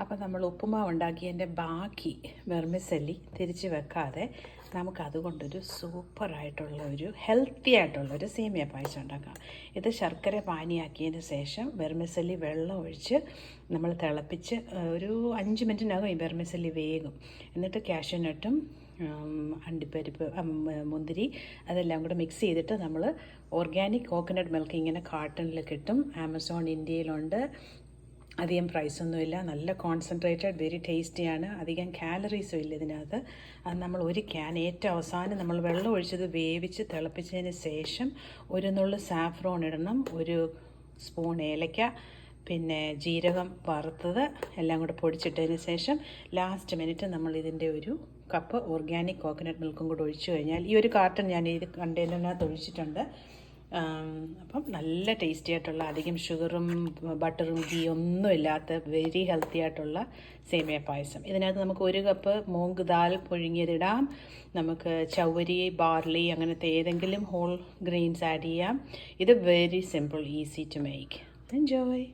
അപ്പോൾ നമ്മൾ ഉപ്പുമാവ് ഉണ്ടാക്കിയതിൻ്റെ ബാക്കി വെർമിസെല്ലി തിരിച്ച് വെക്കാതെ നമുക്കതുകൊണ്ടൊരു സൂപ്പറായിട്ടുള്ള ഒരു ഹെൽത്തി ആയിട്ടുള്ളൊരു സേമിയ പായസം ഉണ്ടാക്കാം. ഇത് ശർക്കര പാനിയാക്കിയതിന് ശേഷം വെർമിസെല്ലി വെള്ളം ഒഴിച്ച് നമ്മൾ തിളപ്പിച്ച് ഒരു 5 മിനിറ്റിനകം ഈ വെർമിസെല്ലി വേകും. എന്നിട്ട് കാഷ്യൂനട്ടും അണ്ടിപ്പരിപ്പ് മുന്തിരി അതെല്ലാം കൂടെ മിക്സ് ചെയ്തിട്ട് നമ്മൾ ഓർഗാനിക് കോക്കനട്ട് മിൽക്ക് ഇങ്ങനെ കാർട്ടണിൽ കിട്ടും. ആമസോൺ ഇന്ത്യയിലുണ്ട്. അധികം പ്രൈസൊന്നുമില്ല, നല്ല കോൺസെൻട്രേറ്റഡ്, വെരി ടേസ്റ്റിയാണ്, അധികം കാലറീസും ഇല്ല ഇതിനകത്ത്. അത് നമ്മൾ ഒരു ക്യാൻ ഏറ്റവും അവസാനം നമ്മൾ വെള്ളം ഒഴിച്ചത് വേവിച്ച് തിളപ്പിച്ചതിന് ശേഷം ഒരു നുള്ളു സാഫ്രോൺ ഇടണം, ഒരു സ്പൂൺ ഏലക്ക, പിന്നെ ജീരകം വറുത്തത് എല്ലാം കൂടെ പൊടിച്ചിട്ടതിന് ശേഷം ലാസ്റ്റ് മിനിറ്റ് നമ്മൾ ഇതിൻ്റെ ഒരു കപ്പ് ഓർഗാനിക് കോക്കനട്ട് മിൽക്കും കൂടെ ഒഴിച്ചു കഴിഞ്ഞാൽ ഈ ഒരു കാർട്ടൺ ഞാൻ ഈ കണ്ടെയ്നറിനകത്ത് ഒഴിച്ചിട്ടുണ്ട്. അപ്പം നല്ല ടേസ്റ്റി ആയിട്ടുള്ള, അധികം ഷുഗറും ബട്ടറും ഗീ ഒന്നും ഇല്ലാത്ത വെരി ഹെൽത്തി ആയിട്ടുള്ള സേമിയ പായസം. ഇതിനകത്ത് നമുക്ക് 1 കപ്പ് മൂങ്ക് ദാൽ പുഴുങ്ങിയതിടാം, നമുക്ക് ചവ്വരി, ബാർലി അങ്ങനത്തെ ഏതെങ്കിലും ഹോൾ ഗ്രെയിൻസ് ആഡ് ചെയ്യാം. ഇത് very simple, easy to make. Enjoy.